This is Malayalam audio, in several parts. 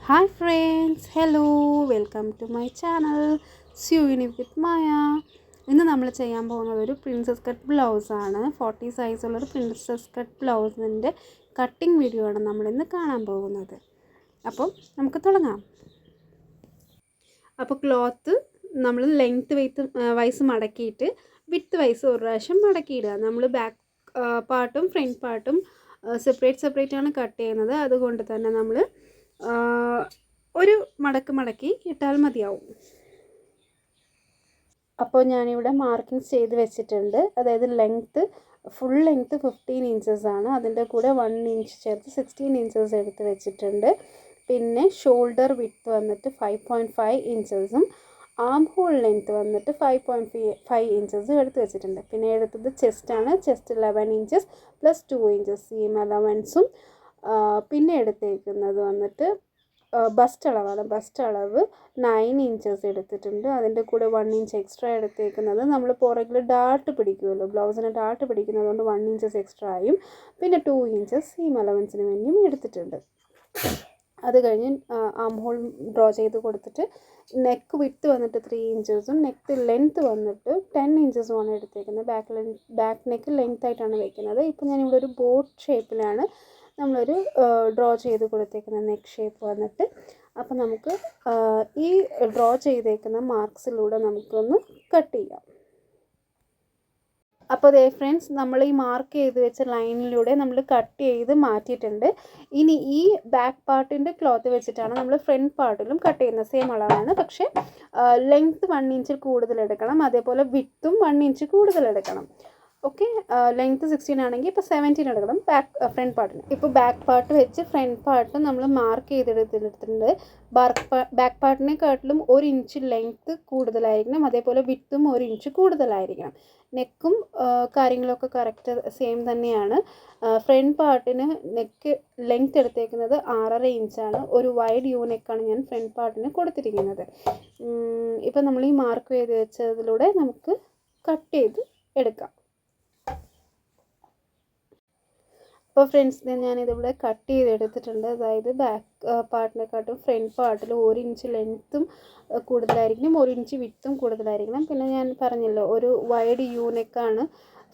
Hi friends, hello, welcome to my channel Sewing with Maya. ഇന്ന് നമ്മൾ ചെയ്യാൻ പോകുന്നത് ഒരു പ്രിൻസസ് കട്ട് ബ്ലൗസ് ആണ്. 40 സൈസുള്ള ഒരു പ്രിൻസസ് കട്ട് ബ്ലൗസിൻ്റെ കട്ടിംഗ് വീഡിയോ ആണ് നമ്മൾ ഇന്ന് കാണാൻ പോകുന്നത്. അപ്പോൾ നമുക്ക് തുടങ്ങാം. അപ്പോൾ ക്ലോത്ത് നമ്മൾ ലെങ്ത് വൈസ് മടക്കിയിട്ട് വിഡ്ത്ത് വൈസ് ഒരു പ്രാവശ്യം മടക്കിയിടുക. നമ്മൾ ബാക്ക് പാർട്ടും ഫ്രണ്ട് പാർട്ടും സെപ്പറേറ്റ് ആണ് കട്ട് ചെയ്യുന്നത്. അതുകൊണ്ട് തന്നെ നമ്മൾ ഒരു മടക്കി ഇട്ടാൽ മതിയാവും. അപ്പോൾ ഞാനിവിടെ മാർക്കിങ്സ് ചെയ്ത് വെച്ചിട്ടുണ്ട്. അതായത് ഫുൾ ലെങ്ത്ത് 15 ഇഞ്ചസ് ആണ്. അതിൻ്റെ കൂടെ 1 ഇഞ്ച് ചേർത്ത് 16 ഇഞ്ചസ് എടുത്ത് വെച്ചിട്ടുണ്ട്. പിന്നെ ഷോൾഡർ വിഡ്ത്ത് വന്നിട്ട് 5.5 ഇഞ്ചസും ആം ഹോൾ ലെങ്ത്ത് വന്നിട്ട് 5.5 ഇഞ്ചസും എടുത്ത് വെച്ചിട്ടുണ്ട്. പിന്നെ എടുത്തത് ചെസ്റ്റാണ്. Chest 11 inches plus 2 inches seam അലവൻസും. പിന്നെ എടുത്തേക്കുന്നത് വന്നിട്ട് ബസ്റ്റ് അളവാണ്. ബസ്റ്റ് അളവ് 9 ഇഞ്ചസ് എടുത്തിട്ടുണ്ട്. അതിൻ്റെ കൂടെ 1 ഇഞ്ച് എക്സ്ട്രാ എടുത്തേക്കുന്നത് നമ്മൾ പുറകിൽ ഡാർട്ട് പിടിക്കുമല്ലോ, ബ്ലൗസിന് ഡാർട്ട് പിടിക്കുന്നത് കൊണ്ട് 1 ഇഞ്ചസ് എക്സ്ട്രാ ആയും. പിന്നെ 2 ഇഞ്ചസ് സീം അലവൻസിന് വേണ്ടിയും എടുത്തിട്ടുണ്ട്. അത് കഴിഞ്ഞ് ആം ഹോൾ ഡ്രോ ചെയ്ത് കൊടുത്തിട്ട് നെക്ക് വിഡ്ത്ത് വന്നിട്ട് 3 ഇഞ്ചസും നെക്ക് ലെങ്ത്ത് വന്നിട്ട് 10 ഇഞ്ചസുമാണ് എടുത്തേക്കുന്നത്. ബാക്ക് നെക്ക് ലെങ്ത് ആയിട്ടാണ് വെക്കുന്നത്. ഇപ്പോൾ ഞാനിവിടെ ഒരു ബോട്ട് ഷേപ്പിലാണ് നമ്മളൊരു ഡ്രോ ചെയ്ത് കൊടുത്തേക്കുന്ന നെക്ക് ഷേപ്പ് വന്നിട്ട്. അപ്പോൾ നമുക്ക് ഈ ഡ്രോ ചെയ്തേക്കുന്ന മാർക്സിലൂടെ നമുക്കൊന്ന് കട്ട് ചെയ്യാം. അപ്പോൾ ദേ ഫ്രണ്ട്സ്, നമ്മൾ ഈ മാർക്ക് ചെയ്ത് വെച്ച ലൈനിലൂടെ നമ്മൾ കട്ട് ചെയ്ത് മാറ്റിയിട്ടുണ്ട്. ഇനി ഈ ബാക്ക് പാർട്ടിൻ്റെ ക്ലോത്ത് വെച്ചിട്ടാണ് നമ്മൾ ഫ്രണ്ട് പാർട്ടിലും കട്ട് ചെയ്യുന്നത്. സെയിം അളവാണ്, പക്ഷേ ലെങ്ത്ത് 1 ഇഞ്ചിൽ കൂടുതൽ എടുക്കണം. അതേപോലെ വിഡ്ത്തും 1 ഇഞ്ച് കൂടുതൽ എടുക്കണം. ഓക്കെ, ലെങ്ത്ത് 16 ആണെങ്കിൽ ഇപ്പോൾ 17 എടുക്കണം ഫ്രണ്ട് പാർട്ടിന്. ഇപ്പോൾ ബാക്ക് പാർട്ട് വെച്ച് ഫ്രണ്ട് പാർട്ട് നമ്മൾ മാർക്ക് ചെയ്തെടുത്തിട്ടുണ്ട്. ബാക്ക് പാർട്ടിനെക്കാട്ടിലും 1 ഇഞ്ച് ലെങ്ത്ത് കൂടുതലായിരിക്കണം. അതേപോലെ വിഡ്ത്തും 1 ഇഞ്ച് കൂടുതലായിരിക്കണം. നെക്കും കാര്യങ്ങളൊക്കെ കറക്റ്റ് സെയിം തന്നെയാണ്. ഫ്രണ്ട് പാർട്ടിന് നെക്ക് ലെങ്ത്ത് എടുത്തേക്കുന്നത് 6.5 ഇഞ്ചാണ്. ഒരു വൈഡ് യു നെക്കാണ് ഞാൻ ഫ്രണ്ട് പാർട്ടിന് കൊടുത്തിരിക്കുന്നത്. ഇപ്പം നമ്മൾ ഈ മാർക്ക് ചെയ്ത് വെച്ചതിലൂടെ നമുക്ക് കട്ട് ചെയ്ത് എടുക്കാം. അപ്പോൾ ഫ്രണ്ട്സ്, ഞാനിതിവിടെ കട്ട് ചെയ്തെടുത്തിട്ടുണ്ട്. അതായത് ബാക്ക് പാർട്ടിനെക്കാട്ടും ഫ്രണ്ട് പാർട്ടിൽ 1 ഇഞ്ച് ലെങ്ത്തും കൂടുതലായിരിക്കണം, 1 ഇഞ്ച് വിഡ്ത്തും കൂടുതലായിരിക്കണം. പിന്നെ ഞാൻ പറഞ്ഞല്ലോ, ഒരു വൈഡ് യു നെക്കാണ്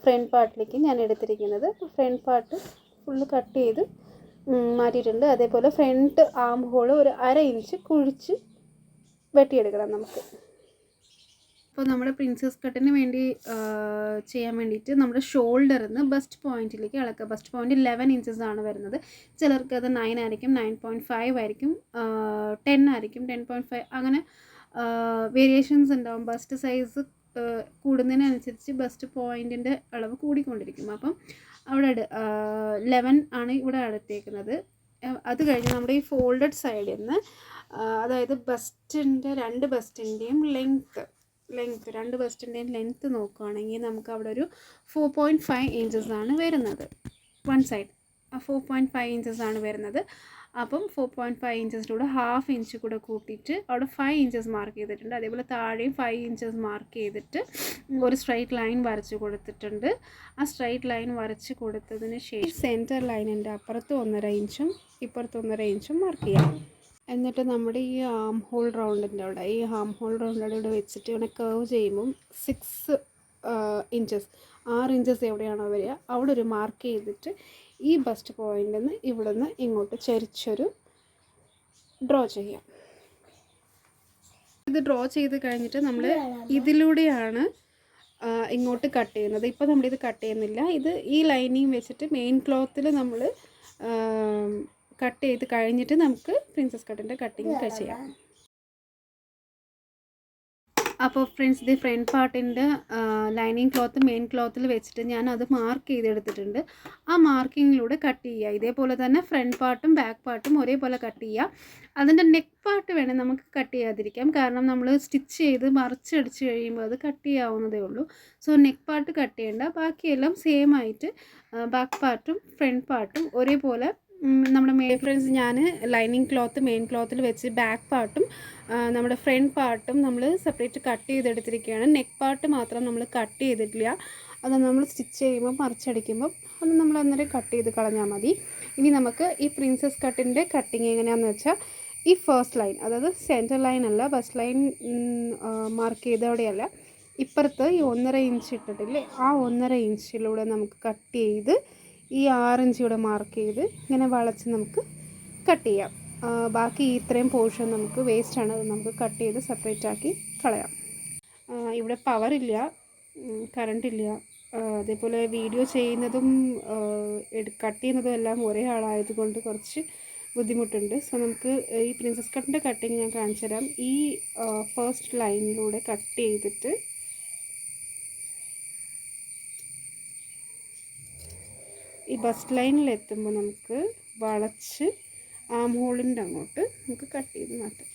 ഫ്രണ്ട് പാർട്ടിലേക്ക് ഞാൻ എടുത്തിരിക്കുന്നത്. ഫ്രണ്ട് പാർട്ട് ഫുള്ള് കട്ട് ചെയ്ത് മാറ്റിയിട്ടുണ്ട്. അതേപോലെ ഫ്രണ്ട് ആം ഹോൾ ഒരു 1/2 ഇഞ്ച് കുഴിച്ച് വെട്ടിയെടുക്കണം നമുക്ക്. അപ്പോൾ നമ്മുടെ പ്രിൻസസ് കട്ടിന് വേണ്ടി ചെയ്യാൻ വേണ്ടിയിട്ട് നമ്മുടെ ഷോൾഡറിൽ നിന്ന് ബസ്റ്റ് പോയിൻറ്റിലേക്ക് അളക്കുക. ബസ്റ്റ് പോയിൻറ്റ് 11 ഇഞ്ചസ് ആണ് വരുന്നത്. ചിലർക്ക് അത് 9 ആയിരിക്കും, 9.5 ആയിരിക്കും, 10 ആയിരിക്കും, 10.5 അങ്ങനെ വേരിയേഷൻസ് ഉണ്ടാവും. ബസ്റ്റ് സൈസ് കൂടുന്നതിനനുസരിച്ച് ബസ്റ്റ് പോയിൻറ്റിൻ്റെ അളവ് കൂടിക്കൊണ്ടിരിക്കും. അപ്പം അവിടെ 11 ആണ് ഇവിടെ എടുത്തേക്കുന്നത്. അത് കഴിഞ്ഞ് നമ്മുടെ ഈ ഫോൾഡഡ് സൈഡിൽ നിന്ന്, അതായത് രണ്ട് ബസ്റ്റിൻ്റെയും രണ്ട് ബസ്റ്റിൻ്റെയും ലെങ്ത്ത് നോക്കുകയാണെങ്കിൽ നമുക്ക് അവിടെ ഒരു 4.5 ഇഞ്ചസ് ആണ് വരുന്നത്. വൺ സൈഡ് 4.5 ഇഞ്ചസ് ആണ് വരുന്നത്. അപ്പം 4.5 ഇഞ്ചസിലൂടെ 1/2 ഇഞ്ച് കൂടെ കൂട്ടിയിട്ട് അവിടെ 5 ഇഞ്ചസ് മാർക്ക് ചെയ്തിട്ടുണ്ട്. അതേപോലെ താഴെയും 5 ഇഞ്ചസ് മാർക്ക് ചെയ്തിട്ട് ഒരു സ്ട്രൈറ്റ് ലൈൻ വരച്ച് കൊടുത്തിട്ടുണ്ട്. ആ സ്ട്രൈറ്റ് ലൈൻ വരച്ച് കൊടുത്തതിന് ശേഷം സെൻറ്റർ ലൈനിൻ്റെ അപ്പുറത്ത് 1.5 ഇഞ്ചും ഇപ്പുറത്ത് 1.5 ഇഞ്ചും മാർക്ക് ചെയ്യാം. എന്നിട്ട് നമ്മുടെ ഈ ആം ഹോൾ റൗണ്ടിൻ്റെ അവിടെ ഇവിടെ വെച്ചിട്ട് ഇങ്ങനെ കർവ് ചെയ്യുമ്പം 6 ഇഞ്ചസ് 6 ഇഞ്ചസ് എവിടെയാണോ വരിക അവിടെ ഒരു മാർക്ക് ചെയ്തിട്ട് ഈ ബസ്റ്റ് പോയിൻ്റിൽ നിന്ന് ഇവിടെ നിന്ന് ഇങ്ങോട്ട് ചരിച്ചൊരു ഡ്രോ ചെയ്യാം. ഇത് ഡ്രോ ചെയ്ത് കഴിഞ്ഞിട്ട് നമ്മൾ ഇതിലൂടെയാണ് ഇങ്ങോട്ട് കട്ട് ചെയ്യുന്നത്. ഇപ്പോൾ നമ്മളിത് കട്ട് ചെയ്യുന്നില്ല. ഇത് ഈ ലൈനിങ് വെച്ചിട്ട് മെയിൻ ക്ലോത്തിൽ നമ്മൾ കട്ട് ചെയ്ത് കഴിഞ്ഞിട്ട് നമുക്ക് പ്രിൻസസ് കട്ടിൻ്റെ കട്ടിങ് ചെയ്യാം. അപ്പോൾ ഫ്രണ്ട്സ്, ഇത് ഫ്രണ്ട് പാർട്ടിൻ്റെ ലൈനിങ് ക്ലോത്ത് മെയിൻ ക്ലോത്തിൽ വെച്ചിട്ട് ഞാൻ അത് മാർക്ക് ചെയ്തെടുത്തിട്ടുണ്ട്. ആ മാർക്കിങ്ങിലൂടെ കട്ട് ചെയ്യുക. ഇതേപോലെ തന്നെ ഫ്രണ്ട് പാർട്ടും ബാക്ക് പാർട്ടും ഒരേപോലെ കട്ട് ചെയ്യുക. അതിൻ്റെ നെക്ക് പാർട്ട് വേണേൽ നമുക്ക് കട്ട് ചെയ്യാതിരിക്കാം, കാരണം നമ്മൾ സ്റ്റിച്ച് ചെയ്ത് മറിച്ചടിച്ച് കഴിയുമ്പോൾ അത് കട്ട് ചെയ്യാവുന്നതേ ഉള്ളൂ. സോ നെക്ക് പാർട്ട് കട്ട് ചെയ്യേണ്ട, ബാക്കിയെല്ലാം സെയിം ആയിട്ട് ബാക്ക് പാർട്ടും ഫ്രണ്ട് പാർട്ടും ഒരേപോലെ നമ്മുടെ ഫ്രണ്ട്സ്, ഞാൻ ലൈനിങ് ക്ലോത്ത് മെയിൻ ക്ലോത്തിൽ വെച്ച് ബാക്ക് പാർട്ടും നമ്മുടെ ഫ്രണ്ട് പാർട്ടും നമ്മൾ സെപ്പറേറ്റ് കട്ട് ചെയ്തെടുത്തിരിക്കുകയാണ്. നെക്ക് പാർട്ട് മാത്രം നമ്മൾ കട്ട് ചെയ്തിട്ടില്ല. അത് നമ്മൾ സ്റ്റിച്ച് ചെയ്യുമ്പോൾ മറിച്ചടിക്കുമ്പോൾ അത് നമ്മൾ അന്നേരം കട്ട് ചെയ്ത് കളഞ്ഞാൽ മതി. ഇനി നമുക്ക് ഈ പ്രിൻസസ് കട്ടിൻ്റെ കട്ടിങ് എങ്ങനെയാണെന്ന് വെച്ചാൽ, ഈ ഫസ്റ്റ് ലൈൻ, അതായത് സെൻറ്റർ ലൈൻ അല്ല, ഫസ്റ്റ് ലൈൻ മാർക്ക് ചെയ്തവിടെയല്ല, ഇപ്പുറത്ത് ഈ 1.5 ഇഞ്ച് ഇട്ടിട്ടില്ലേ, ആ 1.5 ഇഞ്ചിലൂടെ നമുക്ക് കട്ട് ചെയ്ത് ഈ 6 ഇഞ്ച് കൂടെ മാർക്ക് ചെയ്ത് ഇങ്ങനെ വളച്ച് നമുക്ക് കട്ട് ചെയ്യാം. ബാക്കി ഇത്രയും പോർഷൻ നമുക്ക് വേസ്റ്റാണ്, അത് നമുക്ക് കട്ട് ചെയ്ത് സെപ്പറേറ്റ് ആക്കി കളയാം. ഇവിടെ പവറില്ല, കറണ്ടില്ല, അതേപോലെ വീഡിയോ ചെയ്യുന്നതും കട്ട് ചെയ്യുന്നതും എല്ലാം ഒരേ ആളായതുകൊണ്ട് കുറച്ച് ബുദ്ധിമുട്ടുണ്ട്. സോ നമുക്ക് ഈ പ്രിൻസസ് കട്ടിൻ്റെ കട്ടിങ് ഞാൻ കാണിച്ചു തരാം. ഈ ഫസ്റ്റ് ലൈനിലൂടെ കട്ട് ചെയ്തിട്ട് ഈ ബസ്റ്റ് ലൈനിലെത്തുമ്പോൾ നമുക്ക് വളച്ച് ആം ഹോളിൻ്റെ അങ്ങോട്ട് നമുക്ക് കട്ട് ചെയ്ത് മാറ്റാം.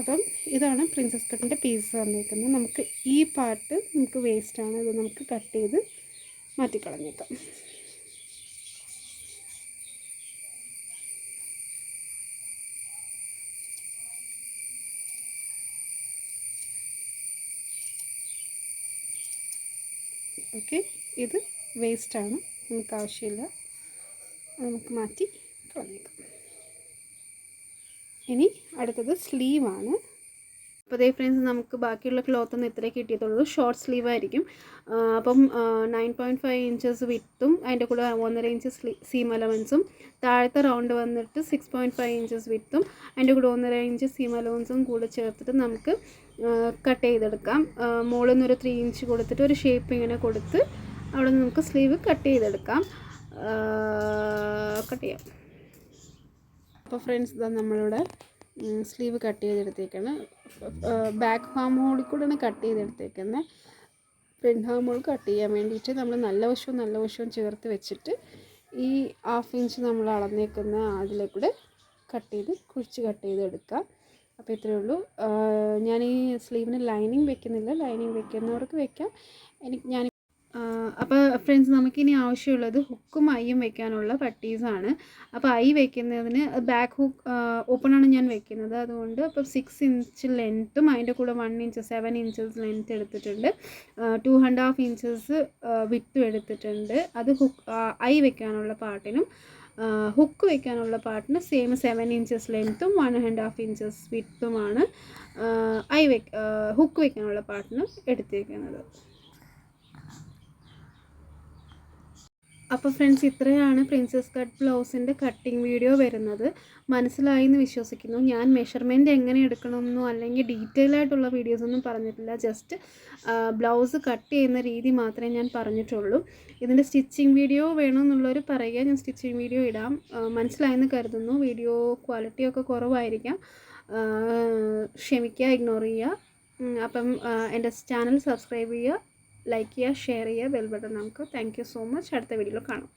അപ്പം ഇതാണ് പ്രിൻസസ് കട്ടിൻ്റെ പീസ് വന്നിരിക്കുന്നത്. നമുക്ക് ഈ പാർട്ട് നമുക്ക് വേസ്റ്റാണ്, ഇത് നമുക്ക് കട്ട് ചെയ്ത് മാറ്റിക്കളഞ്ഞേക്കാം. ഓക്കെ, ഇത് വേസ്റ്റാണ്, നമുക്ക് ആവശ്യമില്ല, നമുക്ക് മാറ്റി കളഞ്ഞേക്കാം. ഇനി അടുത്തത് സ്ലീവാണ്. അപ്പോൾ അതേ ഫ്രണ്ട്സ്, നമുക്ക് ബാക്കിയുള്ള ക്ലോത്തൊന്നും ഇത്രേ കിട്ടിയതുള്ളൂ. ഷോർട്ട് സ്ലീവ് ആയിരിക്കും. അപ്പം 9.5 ഇഞ്ചസ് വിത്തും അതിൻ്റെ കൂടെ 1.5 ഇഞ്ച് സീം അലവൻസും, താഴത്തെ റൗണ്ട് വന്നിട്ട് 6.5 ഇഞ്ചസ് വിത്തും അതിൻ്റെ കൂടെ 1.5 ഇഞ്ച് സീം അലവൻസും കൂടെ ചേർത്തിട്ട് നമുക്ക് കട്ട് ചെയ്തെടുക്കാം. മുകളിൽ നിന്നൊരു 3 ഇഞ്ച് കൊടുത്തിട്ട് ഒരു ഷേപ്പ് ഇങ്ങനെ കൊടുത്ത് അവിടെ നിന്ന് നമുക്ക് സ്ലീവ് കട്ട് ചെയ്തെടുക്കാം, കട്ട് ചെയ്യാം. അപ്പോൾ ഫ്രണ്ട്സ്, ഇതാ നമ്മളിവിടെ സ്ലീവ് കട്ട് ചെയ്തെടുത്തേക്കാണ്. ബാക്ക് ഹാം ഹോളിൽ കൂടെയാണ് കട്ട് ചെയ്തെടുത്തേക്കുന്നത്. ഫ്രണ്ട് ഹാം ഹോൾ കട്ട് ചെയ്യാൻ വേണ്ടിയിട്ട് നമ്മൾ നല്ല വശവും ചേർത്ത് വെച്ചിട്ട് ഈ 1/2 ഇഞ്ച് നമ്മൾ അളന്നേക്കുന്ന അതിലേക്കൂടെ കുഴിച്ച് കട്ട് ചെയ്തെടുക്കുക. അപ്പോൾ ഇത്രയേ ഉള്ളൂ. ഞാൻ ഈ സ്ലീവിന് ലൈനിങ് വെക്കുന്നില്ല, ലൈനിങ് വെക്കുന്നവർക്ക് വെക്കാം. ഞാൻ അപ്പോൾ ഫ്രണ്ട്സ്, നമുക്കിനി ആവശ്യമുള്ളത് ഹുക്കും ഐയും വെക്കാനുള്ള പട്ടീസാണ്. അപ്പോൾ ഐ വെക്കുന്നതിന് ബാക്ക് ഹുക്ക് ഓപ്പണാണ് ഞാൻ വെക്കുന്നത്, അതുകൊണ്ട് അപ്പോൾ 6 ഇഞ്ച് ലെങ്ത്തും അതിൻ്റെ കൂടെ 1 ഇഞ്ച് 7 ഇഞ്ചസ് ലെങ്ത്ത് എടുത്തിട്ടുണ്ട്, 2.5 ഇഞ്ചസ് വിത്തും എടുത്തിട്ടുണ്ട്. അത് ഐ വെക്കാനുള്ള പാർട്ടിനും ഹുക്ക് വെക്കാനുള്ള പാർട്ടിന് സെയിം 7 ഇഞ്ചസ് ലെങ്ത്തും 1.5 ഇഞ്ചസ് വിത്തുമാണ് ഹുക്ക് വെക്കാനുള്ള പാർട്ടിനും എടുത്തേക്കുന്നത്. അപ്പോൾ ഫ്രണ്ട്സ്, ഇത്രയാണ് പ്രിൻസസ് കട്ട് ബ്ലൗസിൻ്റെ കട്ടിങ് വീഡിയോ വരുന്നത്. മനസ്സിലായി എന്ന് വിശ്വസിക്കുന്നു. ഞാൻ മെഷർമെൻറ്റ് എങ്ങനെ എടുക്കണമെന്നോ അല്ലെങ്കിൽ ഡീറ്റെയിൽ ആയിട്ടുള്ള വീഡിയോസൊന്നും പറഞ്ഞിട്ടില്ല. ജസ്റ്റ് ബ്ലൗസ് കട്ട് ചെയ്യുന്ന രീതി മാത്രമേ ഞാൻ പറഞ്ഞിട്ടുള്ളൂ. ഇതിൻ്റെ സ്റ്റിച്ചിങ് വീഡിയോ വേണമെന്നുള്ളവർ പറയുക, ഞാൻ സ്റ്റിച്ചിങ് വീഡിയോ ഇടാം. മനസ്സിലായെന്ന് കരുതുന്നു. വീഡിയോ ക്വാളിറ്റിയൊക്കെ കുറവായിരിക്കാം, ക്ഷമിക്കുക, ഇഗ്നോർ ചെയ്യുക. അപ്പം എൻ്റെ ചാനൽ സബ്സ്ക്രൈബ് ചെയ്യുക, ലൈക്ക് ചെയ്യുക, ഷെയർ ചെയ്യുക, ബെൽ ബട്ടൺ നമുക്ക്. Thank you so much. അടുത്ത വീഡിയോയിൽ കാണാം.